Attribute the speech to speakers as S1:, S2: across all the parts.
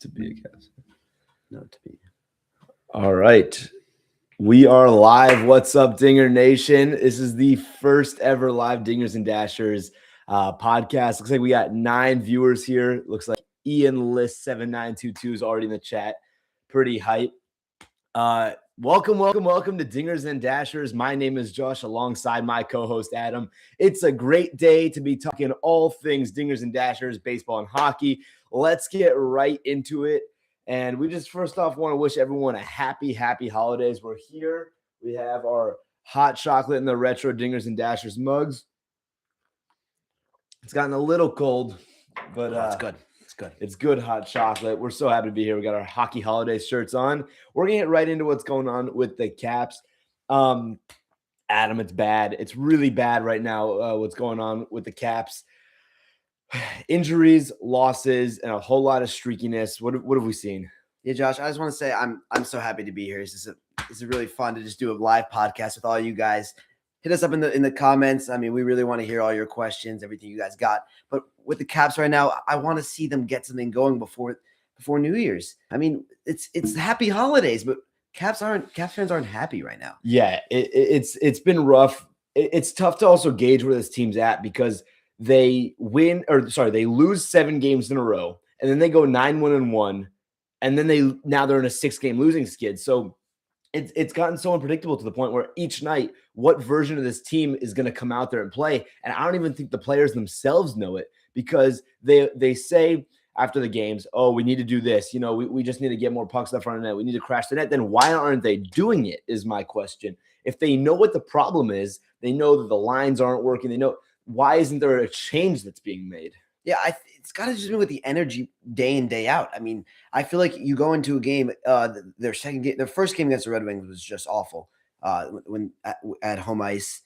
S1: To be a Caps.
S2: No, to be.
S1: All right. We are live. What's up, Dinger Nation? This is the first ever live Dingers and Dashers podcast. Looks like we got 9 viewers here. Looks like Ian List 7922 is already in the chat. Pretty hype. Welcome to Dingers and Dashers. My name is Josh alongside my co-host Adam. It's a great day to be talking all things Dingers and Dashers, baseball and hockey. Let's get right into it. And we just first off want to wish everyone a happy holidays. We're here. We have our hot chocolate in the retro Dingers and Dashers mugs. It's gotten a little cold, but
S2: it's good.
S1: It's good hot chocolate. We're so happy to be here. We got our hockey holiday shirts on. We're going to get right into what's going on with the Caps. Adam, it's bad. It's really bad right now, what's going on with the Caps. Injuries, losses, and a whole lot of streakiness. What have we seen?
S2: Yeah, Josh, I just want to say I'm so happy to be here. This is really fun to just do a live podcast with all you guys. Hit us up in the comments. I mean, we really want to hear all your questions, everything you guys got. But with the Caps right now, I want to see them get something going before New Year's. I mean, it's happy holidays, but Caps fans aren't happy right now.
S1: Yeah, it's been rough. It's tough to also gauge where this team's at because they lose 7 games in a row, and then they go 9-1-1, and then they're in a 6-game losing skid. So it's gotten so unpredictable to the point where each night, what version of this team is going to come out there and play? And I don't even think the players themselves know it because they say after the games, oh, we need to do this. You know, we just need to get more pucks in the front of the net. We need to crash the net. Then why aren't they doing it is my question. If they know what the problem is, they know that the lines aren't working. They know, why isn't there a change that's being made?
S2: Yeah, it's got to just be with the energy day in, day out. I mean, I feel like you go into a game, their first game against the Red Wings was just awful. When at home ice,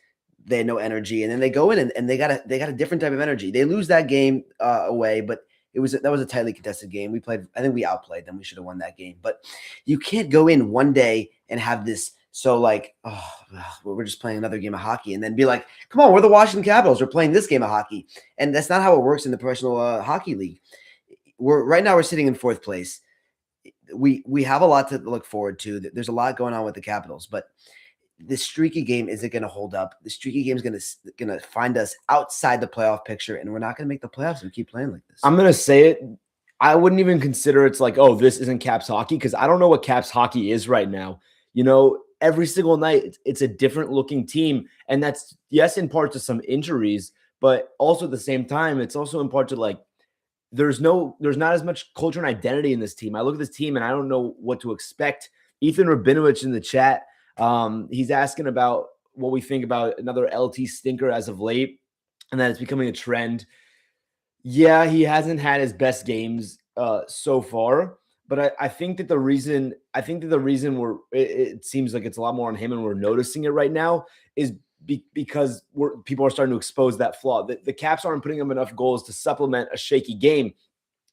S2: they had no energy, and then they go in and they got a different type of energy. They lose that game away, but that was a tightly contested game. I think we outplayed them. We should have won that game. But you can't go in one day and have this. So like, we're just playing another game of hockey and then be like, come on, we're the Washington Capitals. We're playing this game of hockey. And that's not how it works in the professional hockey league. Right now we're sitting in 4th place. We have a lot to look forward to. There's a lot going on with the Capitals, but this streaky game isn't going to hold up. The streaky game is going to find us outside the playoff picture, and we're not going to make the playoffs and keep playing like this.
S1: I'm going to say it. I wouldn't even consider it's like, oh, this isn't Caps hockey, because I don't know what Caps hockey is right now. You know, every single night, it's a different looking team. And that's, yes, in part to some injuries, but also at the same time, it's also in part to like, there's not as much culture and identity in this team. I look at this team and I don't know what to expect. Ethan Rabinovich in the chat, he's asking about what we think about another LT stinker as of late, and that it's becoming a trend. Yeah, he hasn't had his best games so far. But I think that the reason it seems like it's a lot more on him and we're noticing it right now is because people are starting to expose that flaw. The Caps aren't putting up enough goals to supplement a shaky game.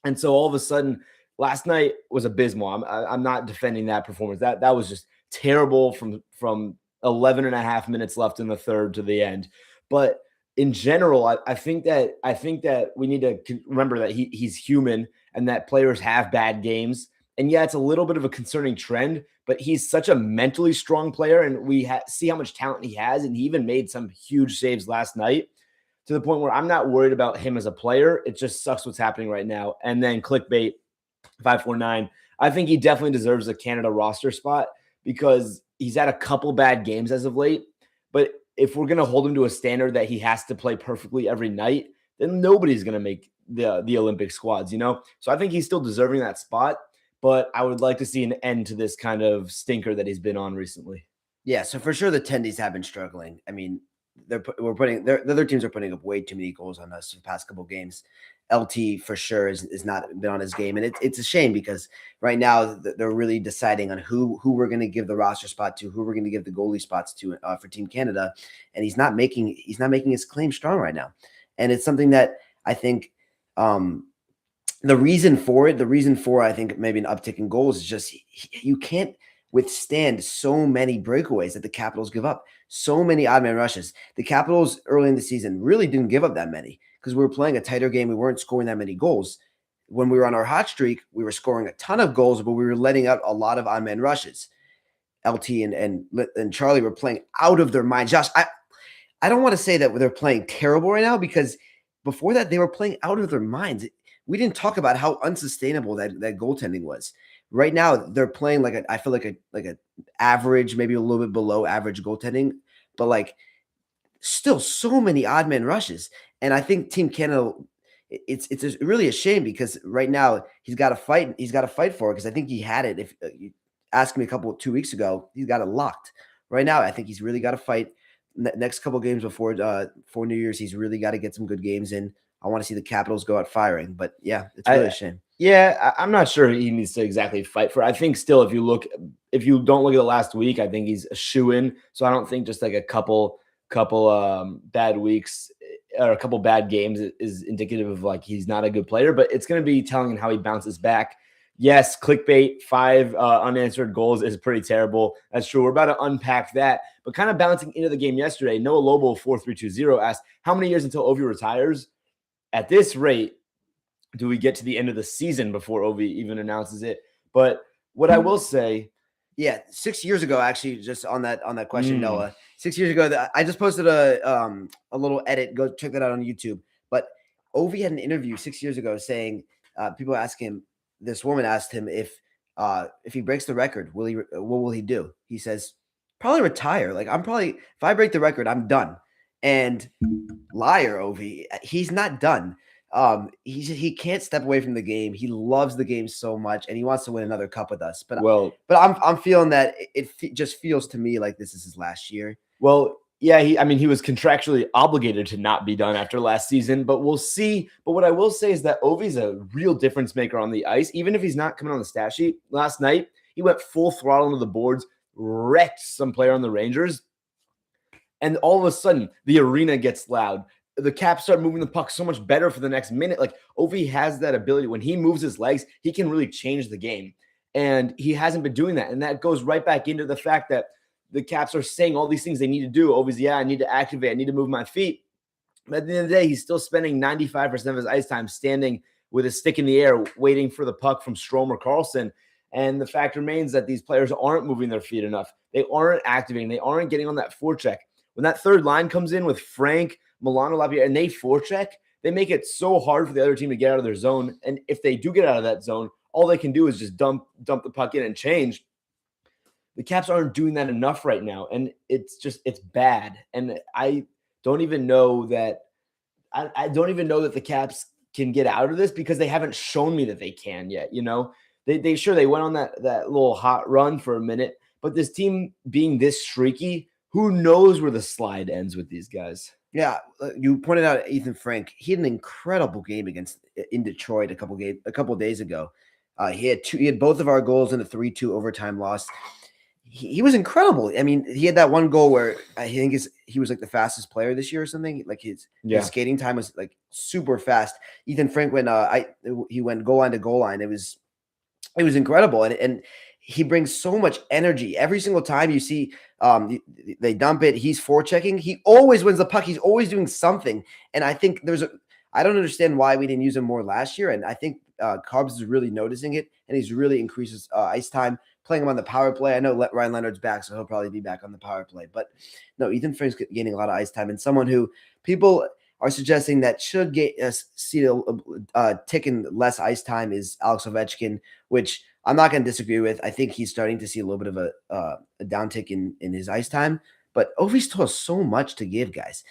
S1: And so all of a sudden, last night was abysmal. I'm not defending that performance. That was just terrible from 11 and a half minutes left in the third to the end. But in general, I think that we need to remember that he's human and that players have bad games. And yeah, it's a little bit of a concerning trend, but he's such a mentally strong player, and we see how much talent he has. And he even made some huge saves last night to the point where I'm not worried about him as a player. It just sucks what's happening right now. And then Clickbait 549, I think he definitely deserves a Canada roster spot because he's had a couple bad games as of late. But if we're going to hold him to a standard that he has to play perfectly every night, then nobody's going to make the Olympic squads, you know? So I think he's still deserving that spot, but I would like to see an end to this kind of stinker that he's been on recently.
S2: Yeah, so for sure the Tendies have been struggling. I mean, the other teams are putting up way too many goals on us the past couple of games. LT for sure is not been on his game, and it's a shame because right now they're really deciding on who we're going to give the roster spot to, who we're going to give the goalie spots to for Team Canada, and he's not making his claim strong right now, and it's something that I think the reason for I think maybe an uptick in goals is just you can't withstand so many breakaways that the Capitals give up, so many odd man rushes. The Capitals early in the season really didn't give up that many because we were playing a tighter game. We weren't scoring that many goals. when we were on our hot streak, we were scoring a ton of goals, but we were letting out a lot of on-man rushes. LT and Charlie were playing out of their minds. Josh, I don't want to say that they're playing terrible right now, because before that they were playing out of their minds. We didn't talk about how unsustainable that goaltending was. Right now they're playing I feel like a average, maybe a little bit below average goaltending, but like still so many odd man rushes. And I think Team Canada, it's really a shame, because right now he's got to fight. He's got to fight for it, because I think he had it. If you asked me 2 weeks ago, he's got it locked. Right now, I think he's really got to fight. Next couple games before New Year's, he's really got to get some good games in. I want to see the Capitals go out firing, but yeah, it's really a shame.
S1: Yeah, I'm not sure he needs to exactly fight for it. I think still, if you don't look at the last week, I think he's a shoo-in. So I don't think just like a couple bad weeks or a couple bad games is indicative of like he's not a good player, but it's going to be telling how he bounces back. Yes, clickbait, 5 unanswered goals is pretty terrible. That's true. We're about to unpack that. But kind of bouncing into the game yesterday, Noah Lobo 4320 asked, how many years until Ovi retires? At this rate, do we get to the end of the season before Ovi even announces it? But what I will say,
S2: yeah, 6 years ago, actually, just on that question, Noah, 6 years ago, I just posted a little edit. Go check that out on YouTube. But Ovi had an interview 6 years ago saying, people ask him, this woman asked him if he breaks the record, what will he do? He says, probably retire. Like, if I break the record, I'm done. And liar, Ovi, he's not done. He can't step away from the game. He loves the game so much, and he wants to win another cup with us. But I'm feeling that it just feels to me like this is his last year.
S1: Well, yeah, he was contractually obligated to not be done after last season, but we'll see. But what I will say is that Ovi's a real difference maker on the ice, even if he's not coming on the stat sheet. Last night, he went full throttle into the boards, wrecked some player on the Rangers, and all of a sudden, the arena gets loud. The Caps start moving the puck so much better for the next minute. Like, Ovi has that ability. When he moves his legs, he can really change the game. And he hasn't been doing that. And that goes right back into the fact that the Caps are saying all these things they need to do. Ovi's, I need to activate. I need to move my feet. But at the end of the day, he's still spending 95% of his ice time standing with his stick in the air, waiting for the puck from Strome or Karlsson. And the fact remains that these players aren't moving their feet enough. They aren't activating. They aren't getting on that forecheck. When that third line comes in with Frank, Milano, Lapierre, and they forecheck, they make it so hard for the other team to get out of their zone. And if they do get out of that zone, all they can do is just dump the puck in and change. The Caps aren't doing that enough right now, and it's bad. And I don't even know that the Caps can get out of this, because they haven't shown me that they can yet. You know, they went on that little hot run for a minute, but this team being this streaky, who knows where the slide ends with these guys?
S2: Yeah, you pointed out Ethan Frank. He had an incredible game in Detroit a couple of days ago. He had both of our goals in a 3-2 overtime loss. He was incredible. I mean, he had that one goal where I think he was like the fastest player this year or something. Like his skating time was like super fast. Ethan Frank he went goal line to goal line. It was incredible, and he brings so much energy every single time you see they dump it. He's forechecking. He always wins the puck. He's always doing something. And I think I don't understand why we didn't use him more last year. And I think Carbs is really noticing it, and he's really increased his ice time, playing him on the power play. I know Ryan Leonard's back, so he'll probably be back on the power play. But no, Ethan Frank's gaining a lot of ice time, and someone who people are suggesting that should see a tick in less ice time is Alex Ovechkin, which I'm not going to disagree with. I think he's starting to see a little bit of a downtick in his ice time, but Ovi still has so much to give, guys.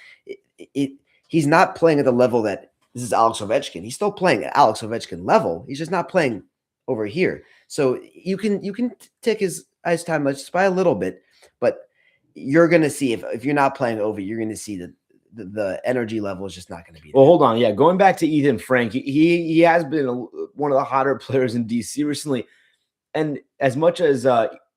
S2: He's not playing at the level that this is Alex Ovechkin. He's still playing at Alex Ovechkin level. He's just not playing over here. So you can tick his ice time just by a little bit, but you're going to see if you're not playing Ovi, you're going to see that the energy level is just not going to be there.
S1: Well, hold on. Yeah, going back to Ethan Frank, he has been one of the hotter players in DC recently. And as much as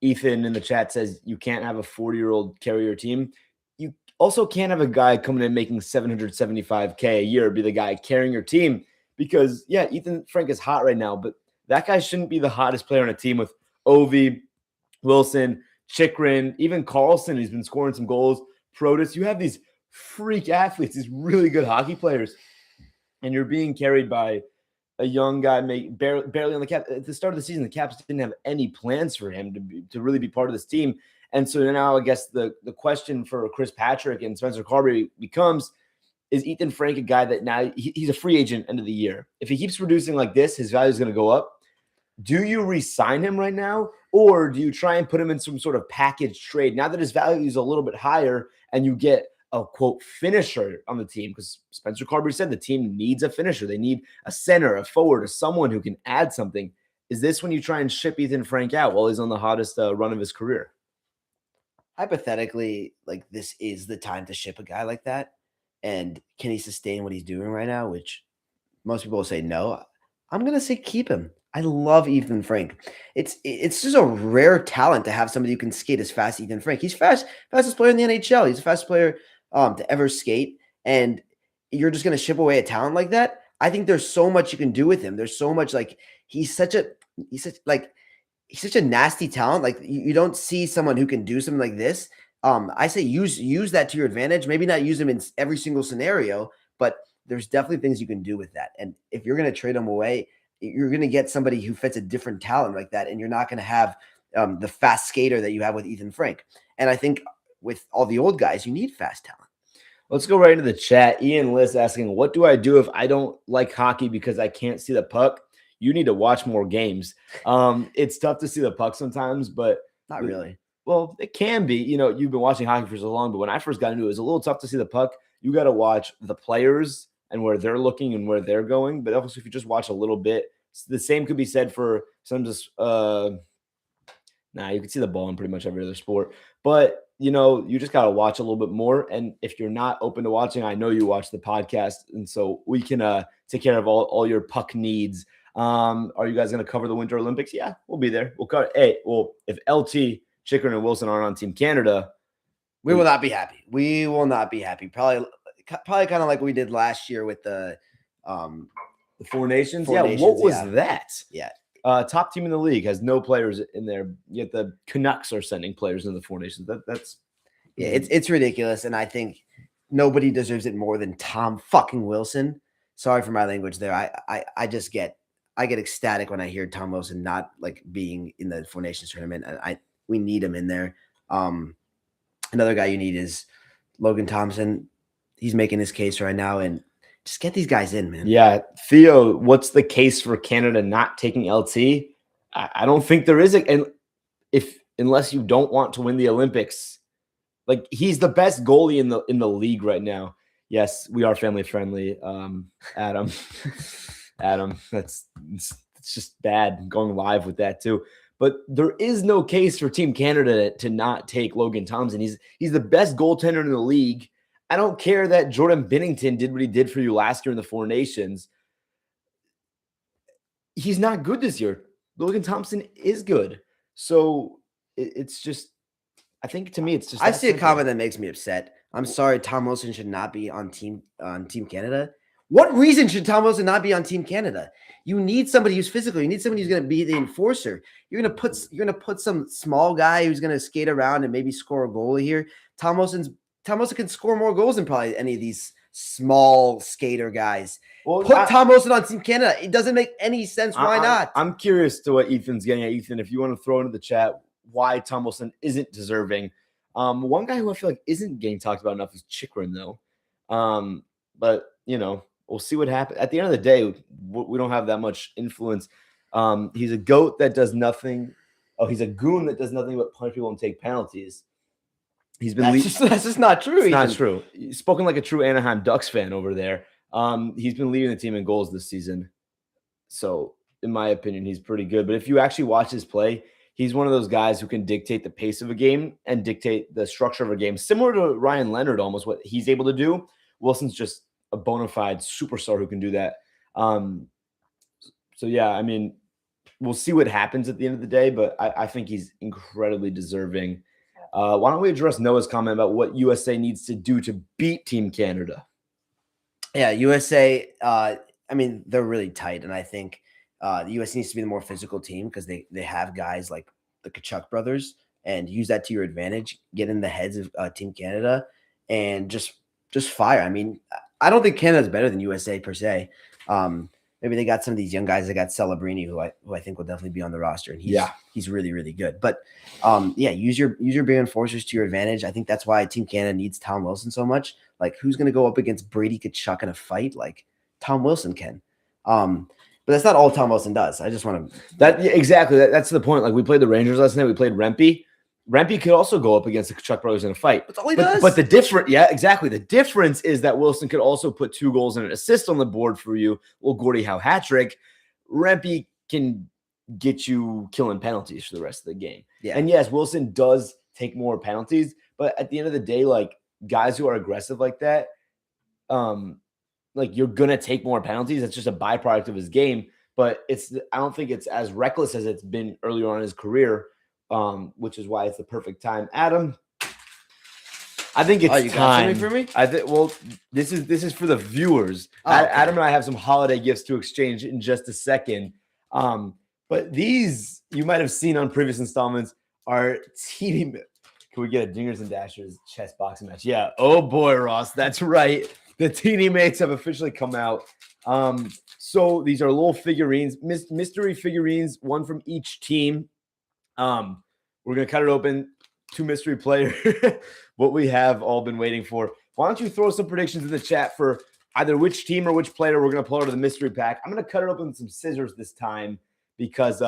S1: Ethan in the chat says you can't have a 40-year-old carry your team, you also can't have a guy coming in making $775K a year be the guy carrying your team, because, yeah, Ethan Frank is hot right now, but that guy shouldn't be the hottest player on a team with Ovi, Wilson, Chychrun, even Karlsson, who's been scoring some goals, Protas. You have these freak athletes, these really good hockey players, and you're being carried by a young guy, barely on the cap at the start of the season. The Caps didn't have any plans for him to really be part of this team. And so now I guess the question for Chris Patrick and Spencer Carberry becomes, is Ethan Frank a guy that now he's a free agent end of the year? If he keeps producing like this, his value is going to go up. Do you re-sign him right now, or do you try and put him in some sort of package trade now that his value is a little bit higher and you get a quote finisher on the team? Because Spencer Carberry said the team needs a finisher. They need a center, a forward, or someone who can add something. Is this when you try and ship Ethan Frank out while he's on the hottest run of his career?
S2: Hypothetically, like this is the time to ship a guy like that. And can he sustain what he's doing right now? Which most people will say no. I'm going to say keep him. I love Ethan Frank. It's just a rare talent to have somebody who can skate as fast as Ethan Frank. He's fastest player in the NHL. He's the fastest player to ever skate. And you're just going to ship away a talent like that? I think there's so much you can do with him. There's so much, like he's such a nasty talent. Like you don't see someone who can do something like this. I say use that to your advantage. Maybe not use him in every single scenario, but there's definitely things you can do with that. And if you're going to trade him away, you're going to get somebody who fits a different talent like that, and you're not going to have the fast skater that you have with Ethan Frank. And I think with all the old guys, you need fast talent.
S1: Let's go right into the chat. Ian Liss asking, what do I do if I don't like hockey because I can't see the puck? You need to watch more games. It's tough to see the puck sometimes, but
S2: not really.
S1: Well, it can be. You know, you've been watching hockey for so long, but when I first got into it, it was a little tough to see the puck. You got to watch the players and where they're looking and where they're going. But also, if you just watch a little bit, the same could be said for some just you can see the ball in pretty much every other sport. But, you know, you just got to watch a little bit more. And if you're not open to watching, I know you watch the podcast. And so we can take care of all your puck needs. Are you guys going to cover the Winter Olympics? Yeah, we'll be there. We'll cover. Hey, well, if LT, Chychrun, and Wilson aren't on Team Canada,
S2: we will not be happy. We will not be happy. Probably kind of like we did last year with the
S1: Four Nations.
S2: Four Nations,
S1: what was that?
S2: Yeah.
S1: Top team in the league has no players in there. Yet the Canucks are sending players in the Four Nations. That's
S2: it's ridiculous, and I think nobody deserves it more than Tom fucking Wilson. Sorry for my language there. I get ecstatic when I hear Tom Wilson not like being in the Four Nations tournament. We need him in there. Another guy you need is Logan Thompson. He's making his case right now, and just get these guys in, man.
S1: Yeah. Theo, what's the case for Canada not taking LT? I don't think there is. And unless you don't want to win the Olympics, like he's the best goalie in the league right now. Yes, we are family friendly. Adam, it's just bad going live with that too. But there is no case for Team Canada to not take Logan Thompson. He's the best goaltender in the league. I don't care that Jordan Binnington did what he did for you last year in the Four Nations. He's not good this year. Logan Thompson is good. So it's just, I think to me, it's just.
S2: I see a comment that makes me upset. I'm sorry, Tom Wilson should not be on Team Canada. What reason should Tom Wilson not be on Team Canada? You need somebody who's physical. You need somebody who's going to be the enforcer. You're going to put some small guy who's going to skate around and maybe score a goal here. Tom Wilson can score more goals than probably any of these small skater guys. Well, put Tom Wilson on Team Canada. It doesn't make any sense. Why not?
S1: I'm curious to what Ethan's getting at. Ethan, if you want to throw into the chat why Tom Wilson isn't deserving. One guy who I feel like isn't getting talked about enough is Chychrun, though. But, you know, we'll see what happens. At the end of the day, we don't have that much influence. He's a goat that does nothing. Oh, he's a goon that does nothing but punch people and take penalties. He's been
S2: that's just not true.
S1: It's not true. He's spoken like a true Anaheim Ducks fan over there. He's been leading the team in goals this season. So, in my opinion, he's pretty good. But if you actually watch his play, he's one of those guys who can dictate the pace of a game and dictate the structure of a game. Similar to Ryan Leonard, almost what he's able to do. Wilson's just a bona fide superstar who can do that. So, yeah, I mean, we'll see what happens at the end of the day, but I think he's incredibly deserving. Why don't we address Noah's comment about what USA needs to do to beat Team Canada?
S2: Yeah, USA, I mean, they're really tight, and I think the US needs to be the more physical team because they have guys like the Tkachuk brothers, and use that to your advantage. Get in the heads of Team Canada and just fire. I mean, I don't think Canada's better than USA per se. maybe they got some of these young guys. They got Celebrini, who I think will definitely be on the roster, and he's really, really good. But use your big enforcers to your advantage. I think that's why Team Canada needs Tom Wilson so much. Like, who's going to go up against Brady Tkachuk in a fight? Like, Tom Wilson can. But that's not all Tom Wilson does. I just want to
S1: exactly. That's the point. Like, we played the Rangers last night. We played Rempe. Rempe could also go up against the Tkachuk brothers in a fight.
S2: That's all he does.
S1: But the difference is that Wilson could also put 2 goals and an assist on the board for you. Well, Gordie Howe hat trick. Rempe can get you killing penalties for the rest of the game.
S2: Yeah.
S1: And yes, Wilson does take more penalties, but at the end of the day, like, guys who are aggressive like that, like, you're gonna take more penalties. It's just a byproduct of his game. But I don't think it's as reckless as it's been earlier on in his career. Which is why it's the perfect time. Adam, I think it's
S2: you
S1: time.
S2: got something for me?
S1: I think. Well, this is for the viewers.
S2: Okay.
S1: Adam and I have some holiday gifts to exchange in just a second. But these you might have seen on previous installments are teeny. Can we get a Dingers and Dashers chess boxing match? Yeah. Oh boy, Ross, that's right. The Teeny Mates have officially come out. So these are little figurines, mystery figurines, one from each team. We're going to cut it open. 2 mystery players, what we have all been waiting for. Why don't you throw some predictions in the chat for either which team or which player we're going to pull out of the mystery pack. I'm going to cut it open with some scissors this time because,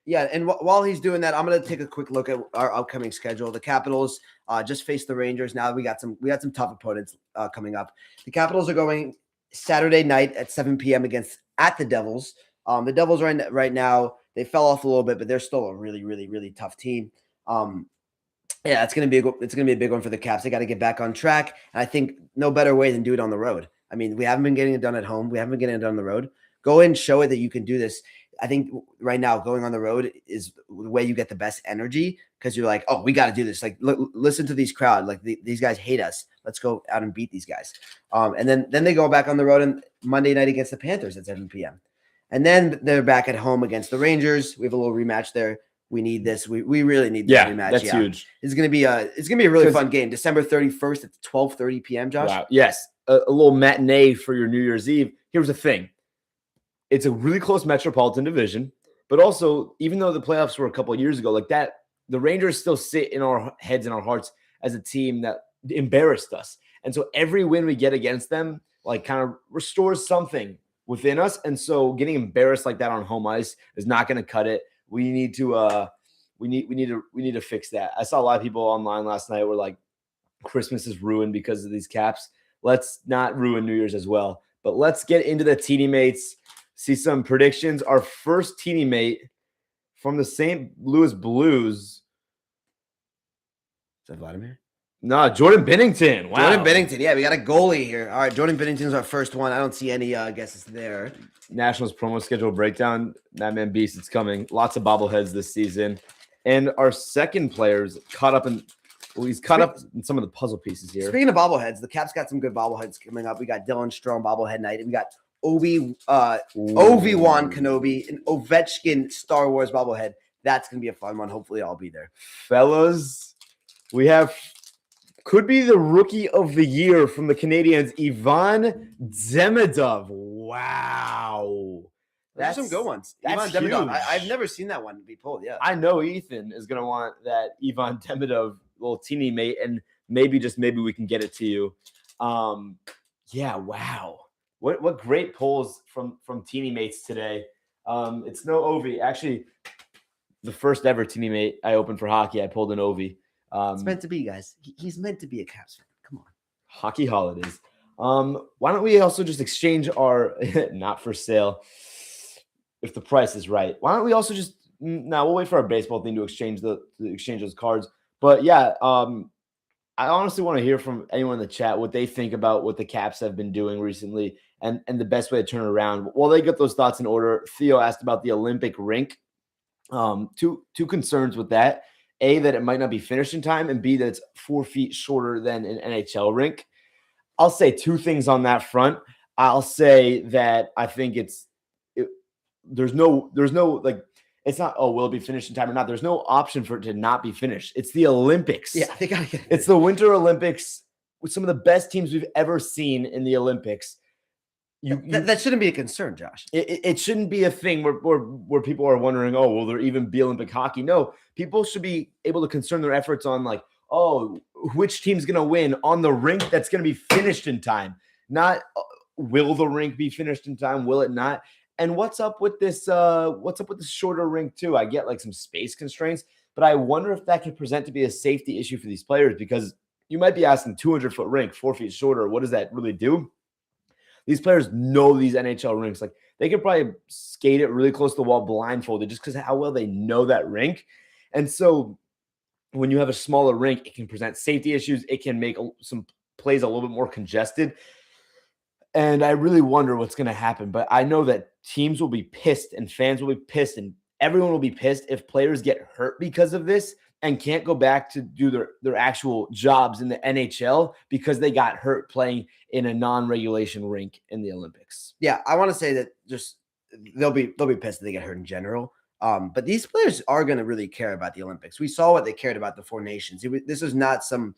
S2: yeah. And while he's doing that, I'm going to take a quick look at our upcoming schedule. The Capitals just faced the Rangers. Now we got some tough opponents coming up. The Capitals are going Saturday night at 7 p.m. at the Devils. The Devils right now, they fell off a little bit, but they're still a really, really, really tough team. Yeah, it's gonna be a big one for the Caps. They got to get back on track, and I think no better way than do it on the road. I mean, we haven't been getting it done at home. We haven't been getting it done on the road. Go and show it that you can do this. I think right now going on the road is the way you get the best energy because you're like, oh, we got to do this. Like, listen to these crowd. Like these guys hate us. Let's go out and beat these guys. And then they go back on the road on Monday night against the Panthers at 7 p.m. And then they're back at home against the Rangers. We have a little rematch there. We need this. We really need this rematch.
S1: That's huge.
S2: It's gonna be a really fun game. December 31st at 12:30 p.m. Josh.
S1: Wow. Yes, a little matinee for your New Year's Eve. Here's the thing: it's a really close Metropolitan Division, but also even though the playoffs were a couple of years ago, like that, the Rangers still sit in our heads and our hearts as a team that embarrassed us. And so every win we get against them, like, kind of restores something within us. And so getting embarrassed like that on home ice is not going to cut it. We need to fix that. I saw a lot of people online last night were like, Christmas is ruined because of these Caps. Let's not ruin New Year's as well. But let's get into the Teeny Mates, see some predictions. Our first Teeny Mate from the St. Louis Blues.
S2: Is that Vladimir?
S1: No, Jordan Binnington. Wow.
S2: Jordan Binnington. Yeah, we got a goalie here. All right, Jordan Binnington's our first one. I don't see any guesses there.
S1: Nationals promo schedule breakdown. That man beast, it's coming. Lots of bobbleheads this season. And our second player's caught up in some of the puzzle pieces here.
S2: Speaking of bobbleheads, the Caps got some good bobbleheads coming up. We got Dylan Strome bobblehead night, and we got Obi-Wan Kenobi, an Ovechkin Star Wars bobblehead. That's gonna be a fun one. Hopefully I'll be there.
S1: Fellas, we have could be the rookie of the year from the Canadiens, Ivan Demidov. Wow.
S2: That's some good ones.
S1: That's
S2: Ivan Demidov.
S1: huge.
S2: I've never seen that one be pulled. Yeah.
S1: I know Ethan is going to want that Ivan Demidov little teeny mate, and maybe we can get it to you. Yeah, wow. What great pulls from teeny mates today. It's no Ovi. Actually, the first ever teeny mate I opened for hockey, I pulled an Ovi.
S2: It's meant to be, guys. He's meant to be a Caps fan. Come on.
S1: Hockey holidays. Why don't we also just exchange our not for sale if the price is right? Why don't we also just we'll wait for our baseball thing to exchange those cards. But yeah, I honestly want to hear from anyone in the chat what they think about what the Caps have been doing recently and the best way to turn it around. While they get those thoughts in order, Theo asked about the Olympic rink. Two concerns with that. A, that it might not be finished in time, and B, that it's 4 feet shorter than an NHL rink. I'll say two things on that front. I'll say that I think there's no like, it's not, oh, will it be finished in time or not? There's no option for it to not be finished. It's the Olympics.
S2: Yeah, they gotta get it.
S1: It's the Winter Olympics with some of the best teams we've ever seen in the Olympics.
S2: That shouldn't be a concern, Josh.
S1: It shouldn't be a thing where people are wondering, oh, will there even be Olympic hockey? No, people should be able to concern their efforts on like, oh, which team's going to win on the rink that's going to be finished in time. Not will the rink be finished in time? Will it not? And what's up with this? What's up with the shorter rink too? I get like some space constraints, but I wonder if that could present to be a safety issue for these players, because you might be asking 200-foot rink, 4 feet shorter. What does that really do? These players know these NHL rinks. Like they could probably skate it really close to the wall blindfolded just because of how well they know that rink. And so when you have a smaller rink, it can present safety issues. It can make some plays a little bit more congested. And I really wonder what's going to happen. But I know that teams will be pissed and fans will be pissed and everyone will be pissed if players get hurt because of this and can't go back to do their actual jobs in the NHL because they got hurt playing in a non-regulation rink in the Olympics.
S2: Yeah, I want to say that just they'll be pissed if they get hurt in general. But these players are going to really care about the Olympics. We saw what they cared about the Four Nations. This is not some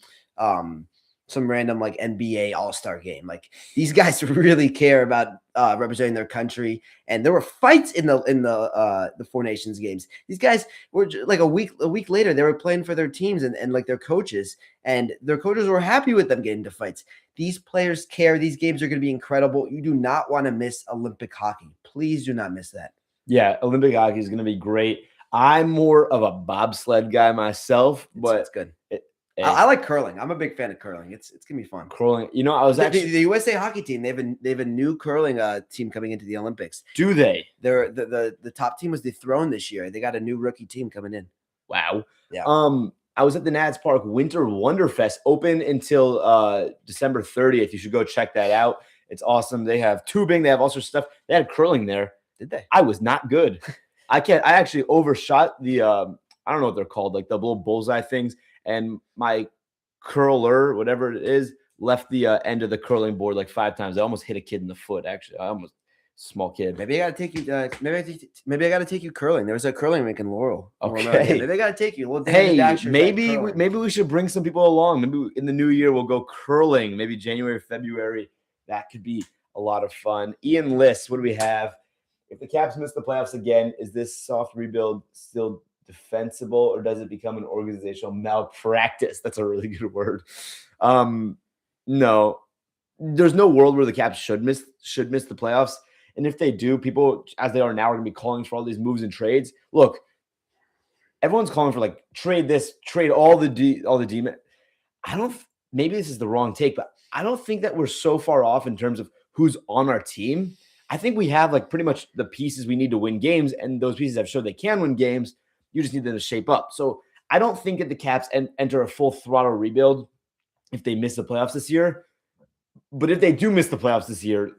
S2: random like NBA All-Star game. Like these guys really care about representing their country. And there were fights in the Four Nations games. These guys were like a week later, they were playing for their teams and like their coaches, and their coaches were happy with them getting into fights. These players care. These games are going to be incredible. You do not want to miss Olympic hockey. Please do not miss that.
S1: Yeah, Olympic hockey is going to be great. I'm more of a bobsled guy myself, but
S2: it's good. I like curling. I'm a big fan of curling. It's gonna be fun.
S1: Curling. You know, I was actually
S2: the USA hockey team. They have a new curling team coming into the Olympics.
S1: Do they?
S2: They're the top team was dethroned this year. They got a new rookie team coming in.
S1: Wow.
S2: Yeah.
S1: I was at the Nats Park Winter Wonderfest, open until December 30th. You should go check that out. It's awesome. They have tubing. They have all sorts of stuff. They had curling there.
S2: Did they?
S1: I was not good. I actually overshot the I don't know what they're called, like the little bullseye things, and my curler, whatever it is, left the end of the curling board like 5 times. I almost hit a kid in the foot. Actually, I almost small kid.
S2: Maybe I gotta take you. Maybe I gotta take you curling. There was a curling rink in Laurel.
S1: Okay.
S2: Maybe I gotta take you.
S1: Hey, maybe we should bring some people along. Maybe in the new year we'll go curling. Maybe January, February. That could be a lot of fun. Ian Liss, what do we have? If the Caps miss the playoffs again, is this soft rebuild still defensible, or does it become an organizational malpractice? That's a really good word. No, there's no world where the Caps should miss the playoffs. And if they do, people, as they are now, are going to be calling for all these moves and trades. Look, everyone's calling for like trade this, trade all the demon. Maybe this is the wrong take, but I don't think that we're so far off in terms of who's on our team. I think we have like pretty much the pieces we need to win games, and those pieces have showed they can win games. You just need them to shape up. So I don't think that the Caps enter a full throttle rebuild if they miss the playoffs this year. But if they do miss the playoffs this year,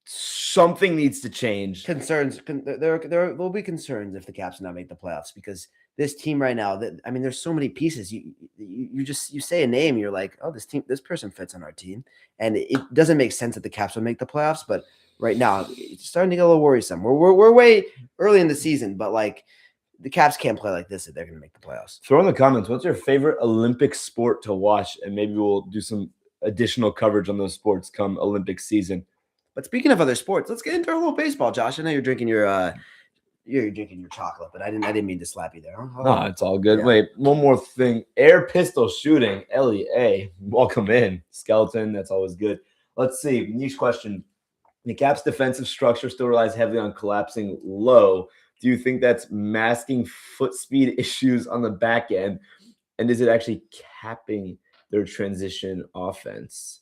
S1: something needs to change.
S2: There will be concerns if the Caps not make the playoffs, because this team right now, there's so many pieces. You say a name, you're like, oh, this person fits on our team, and it doesn't make sense that the Caps will make the playoffs. But right now, it's starting to get a little worrisome. We're way early in the season, but like the Caps can't play like this if they're going to make the playoffs.
S1: Throw in the comments, what's your favorite Olympic sport to watch, and maybe we'll do some additional coverage on those sports come Olympic season.
S2: But speaking of other sports, let's get into a little baseball, Josh. I know you're drinking your chocolate, but I didn't mean to slap you there.
S1: No, it's all good. Yeah. Wait, one more thing. Air pistol shooting, LEA. Welcome in. Skeleton, that's always good. Let's see. Niche question. The Caps' defensive structure still relies heavily on collapsing low. Do you think that's masking foot speed issues on the back end? And is it actually capping their transition offense?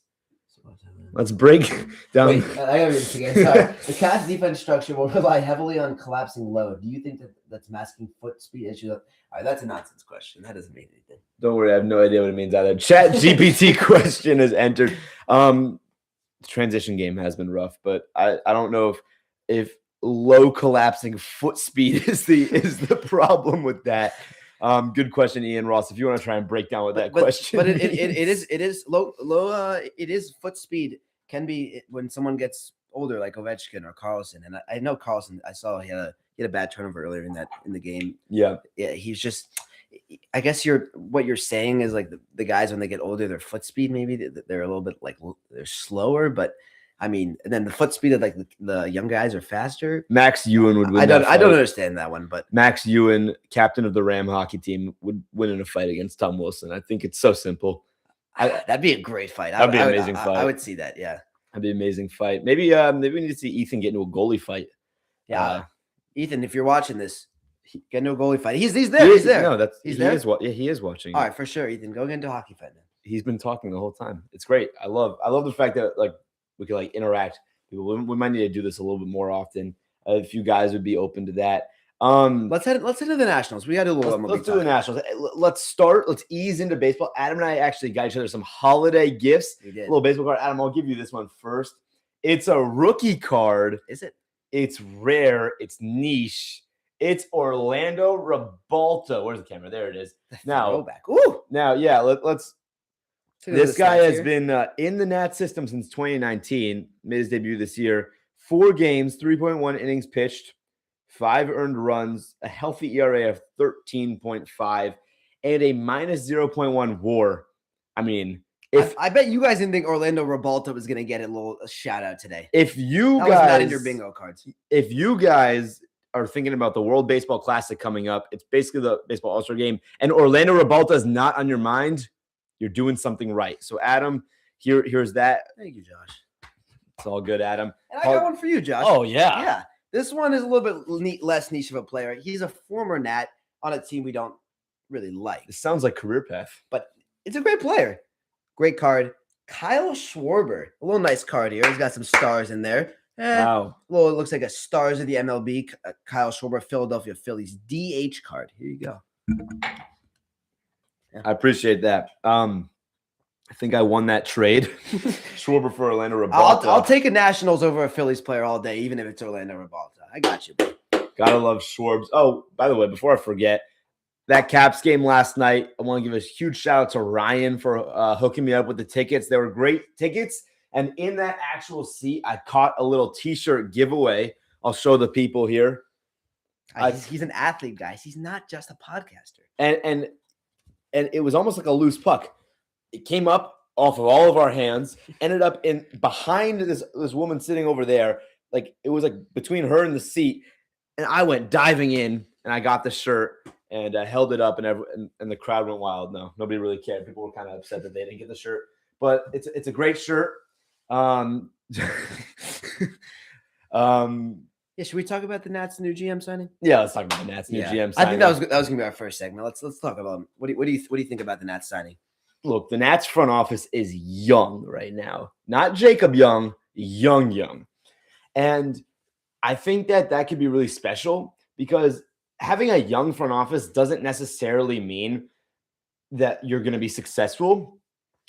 S1: Let's break down.
S2: Wait, I gotta read this again. Sorry. The Caps' defense structure will rely heavily on collapsing low. Do you think that's masking foot speed issues? All right, that's a nonsense question. That doesn't mean anything.
S1: Don't worry, I have no idea what it means either. Chat GPT question is entered. The transition game has been rough, but I don't know if low collapsing foot speed is the problem with that. Good question, Ian Ross. If you want to try and break down what that question,
S2: but it is low. It is foot speed can be when someone gets older, like Ovechkin or Carlson. And I know Carlson. I saw he had a bad turnover earlier in the game.
S1: Yeah.
S2: He's just. I guess what you're saying is like the guys when they get older, their foot speed maybe they're a little bit like they're slower, but I mean, and then the foot speed of like the young guys are faster.
S1: Max Ewan would win.
S2: I don't
S1: that fight.
S2: understand that one, but
S1: Max Ewan, captain of the Ram hockey team, would win in a fight against Tom Wilson. I think it's so simple.
S2: that'd be a great fight.
S1: That'd be an amazing fight.
S2: I would see that. Yeah,
S1: that'd be an amazing fight. Maybe we need to see Ethan get into a goalie fight.
S2: Yeah, Ethan, if you're watching this, get into a goalie fight. He's there. He's there.
S1: No,
S2: he's there.
S1: He is watching.
S2: All right, for sure, Ethan, go get into a hockey fight then.
S1: He's been talking the whole time. It's great. I love the fact that like we can like interact. We might need to do this a little bit more often. If you guys would be open to that.
S2: Let's head to the Nationals. We got to do a little more.
S1: Let's do the Nationals. Let's ease into baseball. Adam and I actually got each other some holiday gifts.
S2: We did.
S1: A little baseball card. Adam, I'll give you this one first. It's a rookie card.
S2: Is it?
S1: It's rare. It's niche. It's Orlando Ribalta. Where's the camera? There it is. Now,
S2: throwback. Ooh.
S1: Now, yeah. Let's. This guy has been in the Nats system since 2019. Made his debut this year. 4 games, 3.1 innings pitched, 5 earned runs, a healthy ERA of 13.5, and a minus 0.1 WAR. I mean,
S2: I bet you guys didn't think Orlando Ribalta was going to get a shout out today.
S1: If you
S2: that
S1: guys
S2: was not in your bingo cards.
S1: If you guys are thinking about the World Baseball Classic coming up, it's basically the Baseball All-Star Game, and Orlando Ribalta is not on your mind, you're doing something right. So, Adam, here's that.
S2: Thank you, Josh.
S1: It's all good, Adam.
S2: And I got one for you, Josh.
S1: Oh, yeah.
S2: Yeah. This one is a little bit less niche of a player. He's a former Nat on a team we don't really like.
S1: This sounds like career path.
S2: But it's a great player. Great card. Kyle Schwarber. A little nice card here. He's got some stars in there.
S1: Wow.
S2: Well, it looks like a stars of the MLB. Kyle Schwarber, Philadelphia Phillies DH card. Here you go.
S1: I appreciate that. I think I won that trade. Schwarber for Orlando Ribalta.
S2: I'll take a Nationals over a Phillies player all day, even if it's Orlando Ribalta. I got you.
S1: Gotta love Schwarbs. Oh, by the way, before I forget, that Caps game last night, I want to give a huge shout out to Ryan for hooking me up with the tickets. They were great tickets. And in that actual seat, I caught a little T-shirt giveaway. I'll show the people here.
S2: He's an athlete, guys. He's not just a podcaster.
S1: And it was almost like a loose puck. It came up off of all of our hands, ended up in behind this woman sitting over there. Like it was like between her and the seat. And I went diving in and I got the shirt and I held it up and the crowd went wild. No, nobody really cared. People were kind of upset that they didn't get the shirt, but it's a great shirt.
S2: Yeah, should we talk about the Nats' new GM signing?
S1: Yeah, let's talk about the Nats' new GM signing.
S2: I think that was gonna be our first segment. Let's talk about what do you think about the Nats signing?
S1: Look, the Nats front office is young right now. Not Jacob Young, young. And I think that could be really special because having a young front office doesn't necessarily mean that you're going to be successful,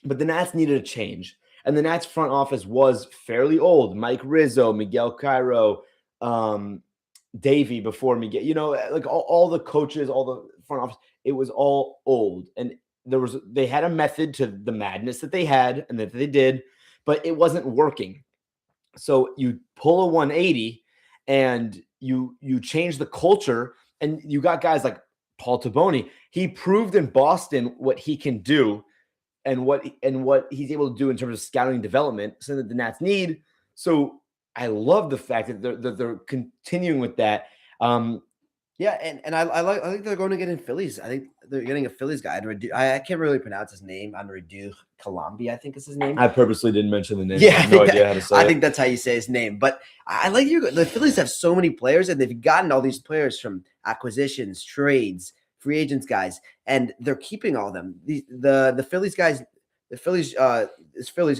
S1: but the Nats needed a change. And the Nats front office was fairly old. Mike Rizzo, Miguel Cairo, Davey before Miguel, like all the coaches, all the front office, it was all old. And they had a method to the madness that they had and that they did, but it wasn't working. So you pull a 180 and you change the culture, and you got guys like Paul Taboni. He proved in Boston what he can do and what he's able to do in terms of scouting development, something that the Nats need. So I love the fact that they're continuing with that.
S2: Yeah, and I think they're going to get in Phillies. I think they're getting a Phillies guy. I can't really pronounce his name. Enrique Colombi, I think is his name.
S1: I purposely didn't mention the name.
S2: Yeah,
S1: I have no idea how to say it.
S2: I think that's how you say his name. But I like the Phillies have so many players, and they've gotten all these players from acquisitions, trades, free agents guys, and they're keeping all of them. The Phillies guys, this Phillies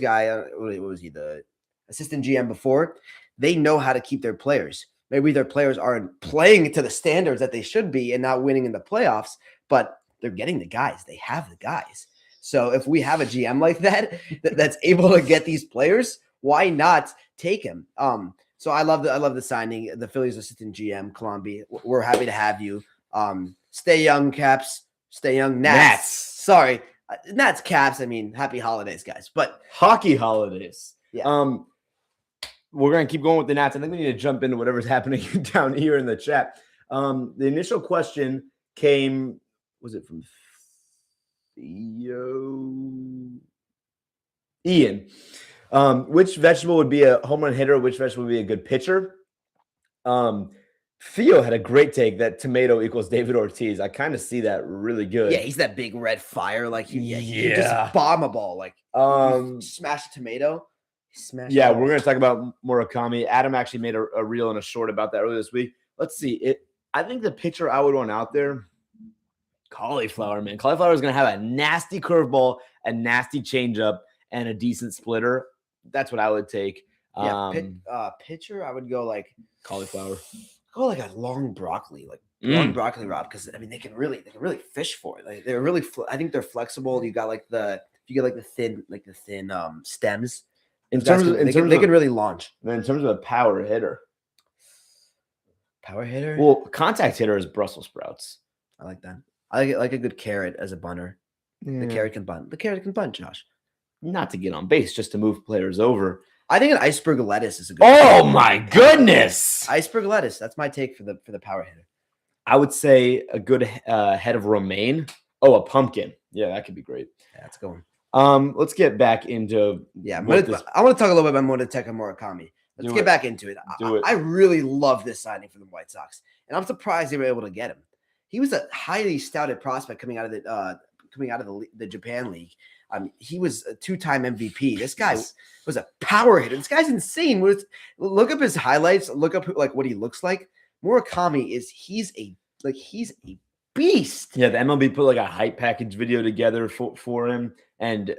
S2: guy, what was he, the assistant GM before? They know how to keep their players. Maybe their players aren't playing to the standards that they should be and not winning in the playoffs, but they're getting the guys. They have the guys. So if we have a GM like that's able to get these players, why not take him? So I love the signing. The Phillies assistant GM, Colombi. We're happy to have you. Stay young, Caps. Stay young, Nats. Sorry, Nats, Caps. I mean, happy holidays, guys. But
S1: hockey holidays.
S2: Yeah.
S1: We're going to keep going with the Nats. I think we need to jump into whatever's happening down here in the chat. The initial question came, was it from Theo? Ian. Which vegetable would be a home run hitter? Which vegetable would be a good pitcher? Theo had a great take that tomato equals David Ortiz. I kind of see that really good.
S2: Yeah, he's that big red fire. Like, he
S1: Yeah.
S2: just bomb a ball. Like, you smash a tomato.
S1: Yeah, we're going to talk about Murakami. Adam actually made a reel and a short about that earlier this week. Let's see. I think the pitcher I would want out there, Cauliflower, man. Cauliflower is going to have a nasty curveball, a nasty changeup, and a decent splitter. That's what I would take.
S2: Yeah, pitcher, I would go like
S1: Cauliflower.
S2: Go like a long broccoli, long broccoli, Rob, because I mean they can really fish for it. Like they're really, I think they're flexible. You got like the thin stems.
S1: They can
S2: really launch.
S1: Then in terms of a power hitter, well, contact hitter is Brussels sprouts.
S2: I like that. I like a good carrot as a bunter.
S1: Yeah.
S2: The carrot can bunt. The carrot can bunt, Josh.
S1: Not to get on base, just to move players over.
S2: I think an iceberg lettuce is a good.
S1: Oh my goodness!
S2: Iceberg lettuce. That's my take for the power hitter.
S1: I would say a good head of romaine. Oh, a pumpkin. Yeah, that could be great.
S2: Yeah, that's going.
S1: Let's get back into.
S2: Yeah, I want to talk a little bit about Munetaka Murakami. Let's get back into it. I really love this signing for the White Sox, and I'm surprised they were able to get him. He was a highly touted prospect coming out of the Japan League. He was a 2-time MVP. This guy was a power hitter. This guy's insane. Look up his highlights. Look up what he looks like. Murakami he's a beast.
S1: Yeah, the MLB put like a hype package video together for him, and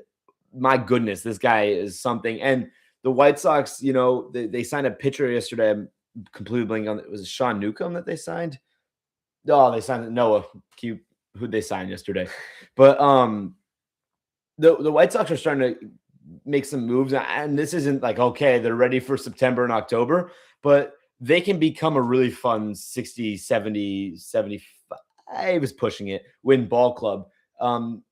S1: my goodness, this guy is something. And the White Sox, they signed a pitcher yesterday. I'm completely blanking on it. Was it Sean Newcomb that they signed? Oh, they signed Noah. Who'd they sign yesterday? But the White Sox are starting to make some moves, and this isn't like, okay, they're ready for September and October, but they can become a really fun 60, 70, 75. I was pushing it, win ball club.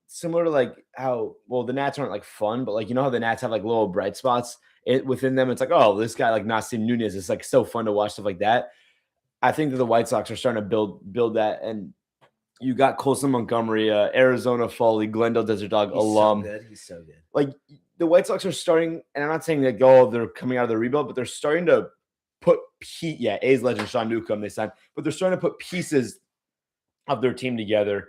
S1: Similar to like how, well, the Nats aren't like fun, but like, how the Nats have like little bright spots within them. It's like, oh, this guy like Nassim Nunez is like so fun to watch, stuff like that. I think that the White Sox are starting to build that, and you got Colson Montgomery, Arizona Foley, Glendale Desert Dog alum.
S2: He's so good.
S1: Like the White Sox are starting, and I'm not saying that they're coming out of the rebuild, but they're starting to put A's legend Sean Newcomb they signed, but they're starting to put pieces of their team together,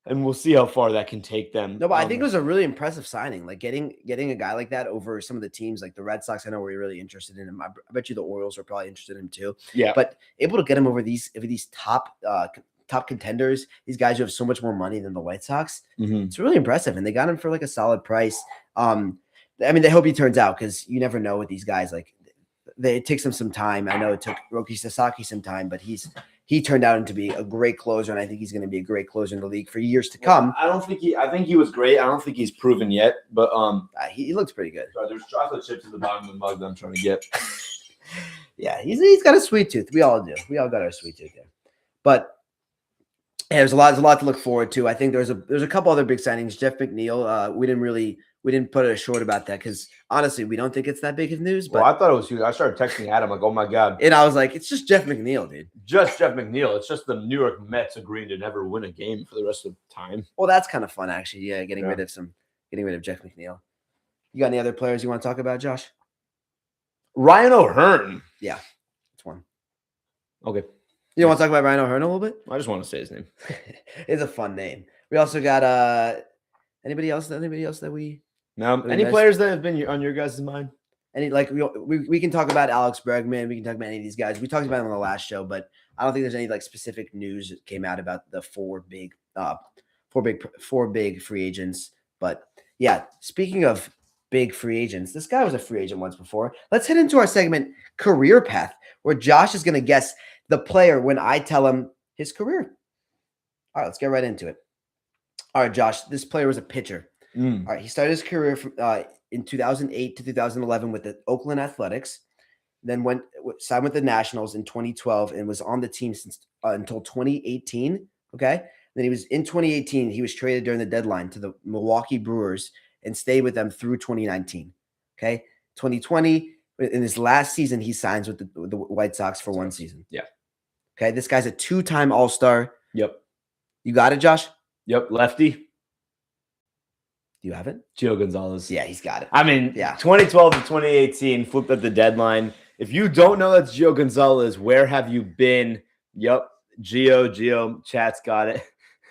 S1: and we'll see how far that can take them.
S2: No, but I think it was a really impressive signing. Like getting a guy like that over some of the teams, like the Red Sox. I know we're really interested in him. I bet you the Orioles are probably interested in him too.
S1: Yeah,
S2: but able to get him over these top contenders, these guys who have so much more money than the White Sox.
S1: Mm-hmm.
S2: It's really impressive, and they got him for like a solid price. I mean, they hope he turns out, because you never know with these guys. Like, it takes them some time. I know it took Roki Sasaki some time, but he turned out to be a great closer, and I think he's going to be a great closer in the league for years to come.
S1: I think he was great. I don't think he's proven yet, but
S2: he looks pretty good.
S1: Sorry, there's chocolate chips in the bottom of the mug that I'm trying to get.
S2: Yeah, he's got a sweet tooth. We all do. We all got our sweet tooth there. But yeah, there's a lot to look forward to. I think there's a couple other big signings. Jeff McNeil. We didn't put a short about that because honestly, we don't think it's that big of news. But
S1: I thought it was huge. I started texting Adam like, "Oh my god!"
S2: And I was like, "It's just Jeff McNeil, dude.
S1: Just Jeff McNeil. It's just the New York Mets agreeing to never win a game for the rest of the time."
S2: Well, that's kind of fun, actually. Yeah, getting rid of Jeff McNeil. You got any other players you want to talk about, Josh?
S1: Ryan O'Hearn.
S2: Yeah, that's one.
S1: Okay.
S2: You want to talk about Ryan O'Hearn a little bit?
S1: I just want to say his name.
S2: It's a fun name. We also got anybody else that we.
S1: No, any players that have been on your guys' mind?
S2: We can talk about Alex Bregman. We can talk about any of these guys. We talked about them on the last show, but I don't think there's any like specific news that came out about the four big free agents. But yeah, speaking of big free agents, this guy was a free agent once before. Let's head into our segment Career Path, where Josh is going to guess the player when I tell him his career. All right, let's get right into it. All right, Josh, this player was a pitcher. All right, he started his career from, in 2008 to 2011 with the Oakland Athletics, then signed with the Nationals in 2012 and was on the team since until 2018. Okay, then he was in 2018. He was traded during the deadline to the Milwaukee Brewers and stayed with them through 2019. Okay, 2020 in his last season, he signs with the White Sox for one season.
S1: Yeah.
S2: Okay, this guy's a 2-time All-Star.
S1: Yep.
S2: You got it, Josh?
S1: Yep. Lefty.
S2: Do you have it?
S1: Gio Gonzalez.
S2: Yeah, he's got it.
S1: I mean,
S2: Yeah.
S1: 2012 to 2018, flipped at the deadline. If you don't know that's Gio Gonzalez, where have you been? Yep, Gio, chat's got it.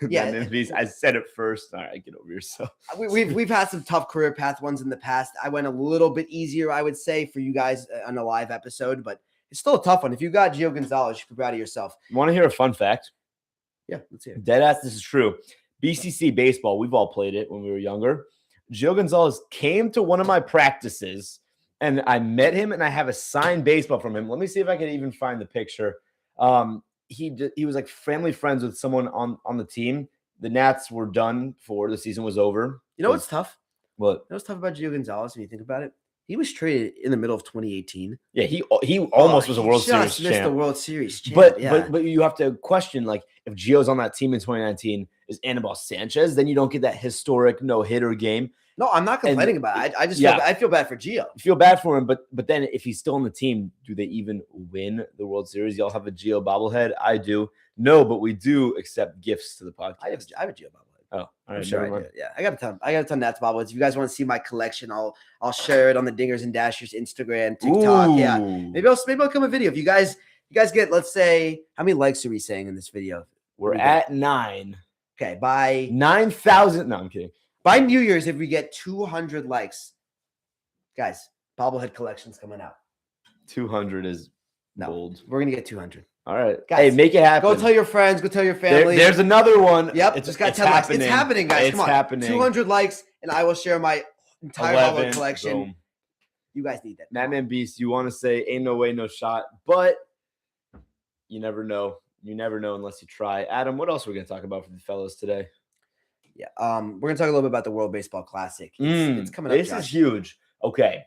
S2: Yeah.
S1: I said it first. All right, get over yourself.
S2: We've had some tough career path ones in the past. I went a little bit easier, I would say, for you guys on a live episode, but it's still a tough one. If you got Gio Gonzalez, you should be proud of yourself.
S1: Want to hear a fun fact?
S2: Yeah, let's hear it.
S1: Deadass, this is true. BCC baseball, we've all played it when we were younger. Gio Gonzalez came to one of my practices, and I met him, and I have a signed baseball from him. Let me see if I can even find the picture. He was like family friends with someone on the team. The Nats were done for the season was over.
S2: You know what's tough?
S1: What?
S2: You know what's tough about Gio Gonzalez when you think about it? He was traded in the middle of 2018.
S1: Yeah, he almost was a World Series
S2: just missed
S1: champ.
S2: the World Series champ.
S1: But you have to question, like, if Gio's on that team in 2019 is Anibal Sanchez, then you don't get that historic no-hitter game.
S2: No, I'm not complaining about it. I just feel bad for Gio.
S1: You feel bad for him, but then if he's still on the team, do they even win the World Series? Y'all have a Gio bobblehead? I do. No, but we do accept gifts to the podcast.
S2: I have a Gio bobblehead.
S1: Oh, all right.
S2: I'm sure I do. Yeah, I got a ton. I got a ton of Nats bobbleheads. If you guys want to see my collection, I'll share it on the Dingers and Dashers Instagram, TikTok.
S1: Ooh.
S2: Yeah, maybe I'll come a video. If you guys get, let's say, how many likes are we saying in this video?
S1: We're at 9.
S2: Okay, by
S1: 9,000. No, I'm kidding.
S2: By New Year's, if we get 200 likes, guys, bobblehead collection's coming out.
S1: 200 is
S2: No,
S1: bold.
S2: we're gonna get 200.
S1: All right,
S2: Guys,
S1: hey, make it happen.
S2: Go tell your friends. Go tell your family.
S1: There's another one.
S2: Yep, it's got 10 likes. It's happening, guys.
S1: It's
S2: Come on,
S1: happening.
S2: 200 likes, and I will share my entire bobblehead collection.
S1: Boom.
S2: You guys need that.
S1: Madman Beast, you want to say ain't no way, no shot, but you never know. You never know unless you try. Adam, what else are we going to talk about for the fellas today?
S2: Yeah, we're going to talk a little bit about the World Baseball Classic. It's coming up.
S1: This is huge. Okay.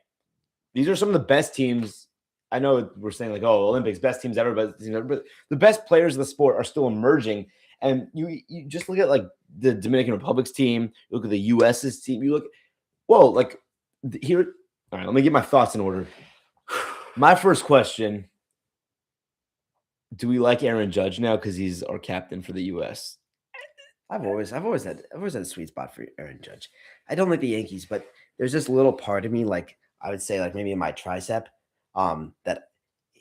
S1: These are some of the best teams. I know we're saying like, oh, Olympics, best teams ever, but the best players of the sport are still emerging. And you just look at like the Dominican Republic's team, you look at the US's team, you look, whoa, like here. All right, let me get my thoughts in order. My first question: do we like Aaron Judge now because he's our captain for the U.S.?
S2: I've always had a sweet spot for Aaron Judge. I don't like the Yankees, but there's this little part of me, like I would say, like maybe in my tricep, that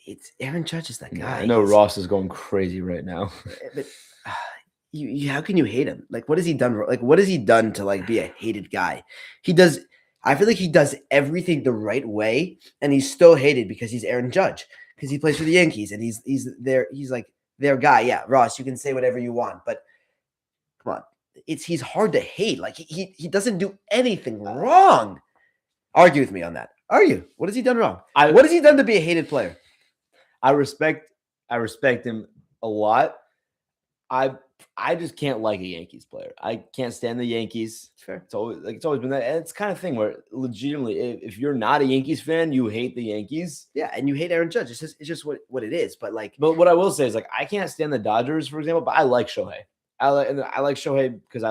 S2: it's Aaron Judge is that guy.
S1: I know Ross is going crazy right now.
S2: But how can you hate him? Like, what has he done? Like, what has he done to like be a hated guy? I feel like he does everything the right way, and he's still hated because he's Aaron Judge, because he plays for the Yankees, and he's like their guy. Yeah, Ross, you can say whatever you want, but come on, he's hard to hate. Like he doesn't do anything wrong. Argue with me on that. Argue. What has he done wrong? What has he done to be a hated player?
S1: I respect him a lot. I just can't like a Yankees player. I can't stand the Yankees.
S2: It's fair.
S1: It's always been that. And it's kind of thing where legitimately, if you're not a Yankees fan, you hate the Yankees.
S2: Yeah, and you hate Aaron Judge. It's just what it is. But
S1: what I will say is like I can't stand the Dodgers, for example, but I like Shohei. I like Shohei because I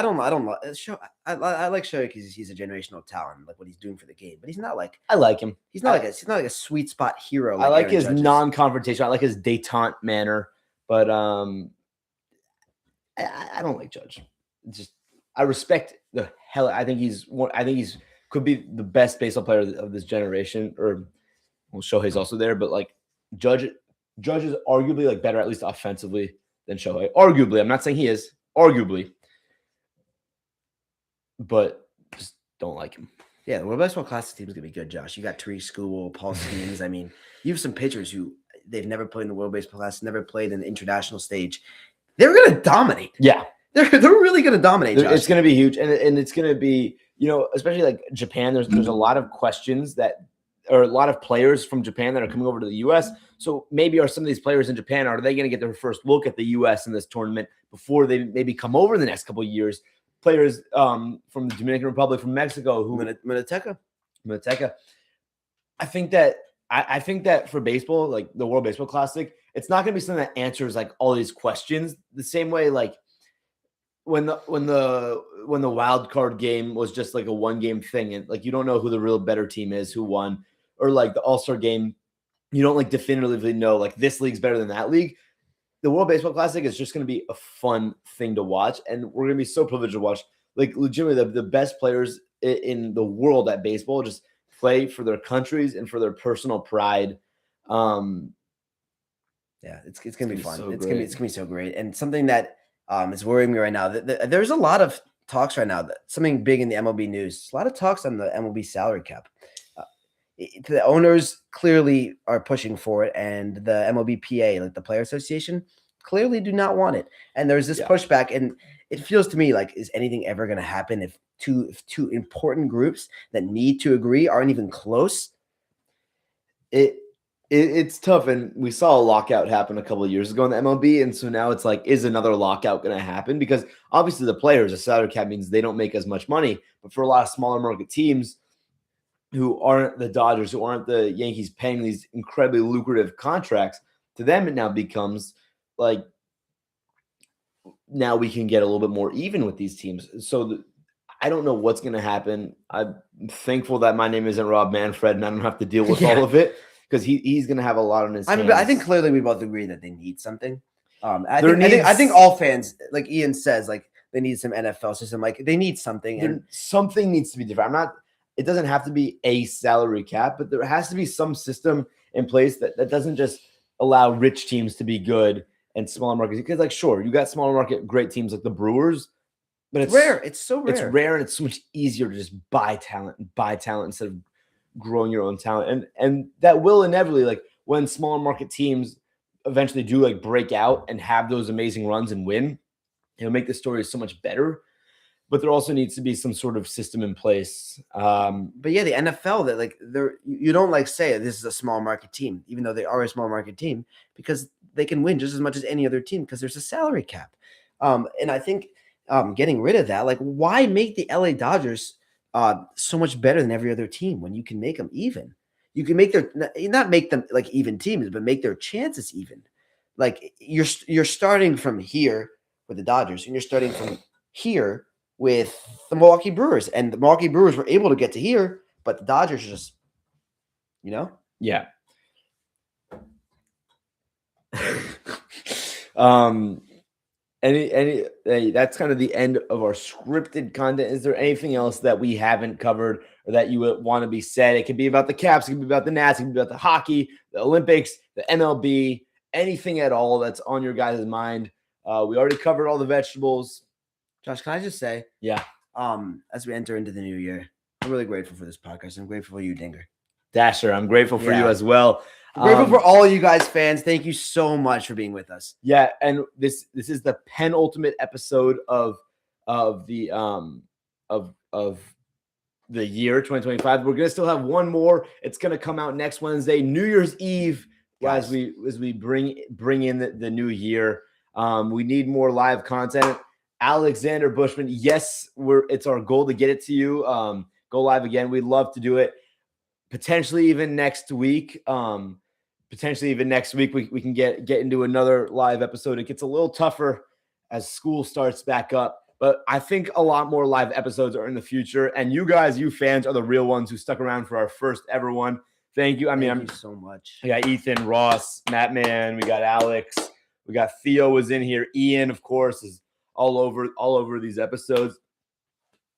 S1: don't
S2: like Shohei because he's a generational talent, like what he's doing for the game. But he's not like
S1: I like him.
S2: He's not like a sweet spot hero.
S1: I like
S2: Aaron
S1: his
S2: Judge is.
S1: non-confrontation. I like his détente manner, but I don't like Judge. It's just I respect the hell. I think he's could be the best baseball player of this generation. Or well, Shohei's also there, but like Judge is arguably like better, at least offensively, than Shohei. Arguably, I'm not saying he is. Arguably, but just don't like him.
S2: Yeah, the World Baseball Classic team is gonna be good, Josh. You got Tariq Skubal, Paul Skeens. I mean, you have some pitchers who they've never played in the World Baseball Classic, never played in the international stage. They're going to dominate.
S1: Yeah.
S2: They're really going to dominate, Josh.
S1: It's going to be huge. And it's going to be, especially like Japan, there's a lot of questions or a lot of players from Japan that are coming over to the U.S. So maybe are some of these players in Japan, are they going to get their first look at the U.S. in this tournament before they maybe come over in the next couple of years? Players from the Dominican Republic, from Mexico, who
S2: Minateca.
S1: I think that for baseball, like the World Baseball Classic, it's not going to be something that answers like all these questions the same way. Like when the wild card game was just like a 1-game thing, and like you don't know who the real better team is, who won, or like the All-Star game, you don't like definitively know like this league's better than that league. The World Baseball Classic is just going to be a fun thing to watch, and we're going to be so privileged to watch like legitimately the best players in the world at baseball just play for their countries and for their personal pride.
S2: Yeah, it's gonna be fun.
S1: So
S2: It's
S1: great.
S2: gonna be so great. And something that is worrying me right now. There's a lot of talks right now that something big in the MLB news. A lot of talks on the MLB salary cap. The owners clearly are pushing for it, and the MLBPA, like the Player Association, clearly do not want it. And there's this pushback, and it feels to me like, is anything ever going to happen if two important groups that need to agree aren't even close?
S1: It's tough, and we saw a lockout happen a couple of years ago in the MLB, and so now it's like, is another lockout going to happen? Because obviously the players, a salary cap means they don't make as much money, but for a lot of smaller market teams who aren't the Dodgers, who aren't the Yankees paying these incredibly lucrative contracts, to them it now becomes like, now we can get a little bit more even with these teams. So I don't know what's going to happen. I'm thankful that my name isn't Rob Manfred and I don't have to deal with all of it, because he's going to have a lot on his hands.
S2: But I think clearly we both agree that they need something. I think all fans, like Ian says, like they need some NFL system. Like they need something, and
S1: something needs to be different. It doesn't have to be a salary cap, but there has to be some system in place that doesn't just allow rich teams to be good and smaller markets. Because, like, sure, you got smaller market great teams like the Brewers, but it's
S2: rare. It's so rare.
S1: It's rare, and it's so much easier to just buy talent instead of growing your own talent. And that will inevitably, like, when smaller market teams eventually do like break out and have those amazing runs and win, it'll make the story so much better. But there also needs to be some sort of system in place.
S2: But yeah, the NFL, that like you don't like say this is a small market team, even though they are a small market team, because they can win just as much as any other team because there's a salary cap. And I think getting rid of that, like, why make the LA Dodgers so much better than every other team when you can make them even? You can make not make them like even teams, but make their chances even. Like you're starting from here with the Dodgers, and you're starting from here with the Milwaukee Brewers, and the Milwaukee Brewers were able to get to here, but the Dodgers just,
S1: yeah. That's kind of the end of our scripted content. Is there anything else that we haven't covered or that you would want to be said? It could be about the Caps, it could be about the Nats, it could be about the hockey, the Olympics, the MLB, anything at all that's on your guys' mind. We already covered all the vegetables.
S2: Josh, can I just say,
S1: yeah,
S2: as we enter into the new year, I'm really grateful for this podcast. I'm grateful for you, Dinger.
S1: Dasher, I'm grateful for you as well.
S2: I'm grateful for all you guys, fans. Thank you so much for being with us.
S1: Yeah, and this is the penultimate episode of the year 2025. We're gonna still have one more. It's gonna come out next Wednesday, New Year's Eve, as we bring in the new year. We need more live content. Alexander Bushman, yes, it's our goal to get it to you. Go live again. We'd love to do it. Potentially even next week. We can get into another live episode. It gets a little tougher as school starts back up, but I think a lot more live episodes are in the future. And you guys, you fans, are the real ones who stuck around for our first ever one. Thank you.
S2: Thank you so much.
S1: We got Ethan, Ross, Matt Man, we got Alex, we got Theo was in here. Ian, of course, is all over these episodes.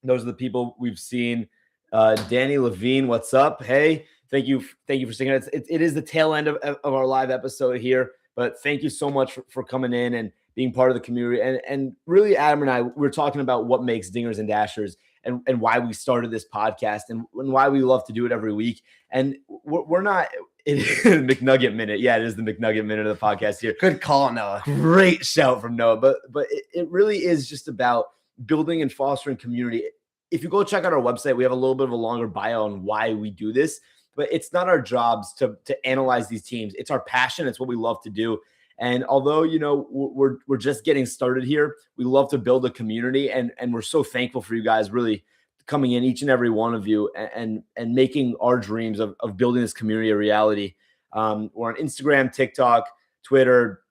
S1: Those are the people we've seen. Danny Levine, what's up? Hey, thank you for sticking it. It is the tail end of our live episode here, but thank you so much for coming in and being part of the community. And really, Adam and I, we're talking about what makes Dingers and Dashers and why we started this podcast and why we love to do it every week. And we're not McNugget Minute. Yeah, it is the McNugget Minute of the podcast here.
S2: Good call, Noah.
S1: Great shout from Noah. But it really is just about building and fostering community. If you go check out our website, we have a little bit of a longer bio on why we do this. But it's not our jobs to analyze these teams. It's our passion. It's what we love to do. And although, we're just getting started here, we love to build a community. And we're so thankful for you guys really coming in, each and every one of you, and making our dreams of building this community a reality. We're on Instagram, TikTok, Twitter,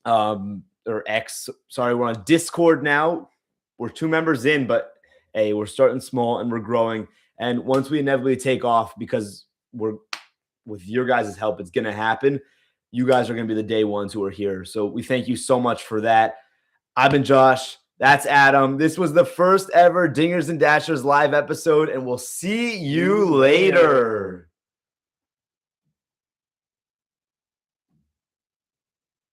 S1: or X. Sorry, we're on Discord now. We're 2 members in, but hey, we're starting small and we're growing. And once we inevitably take off, because with your guys' help, it's going to happen. You guys are going to be the day ones who are here. So we thank you so much for that. I've been Josh. That's Adam. This was the first ever Dingers and Dashers live episode, and we'll see you later.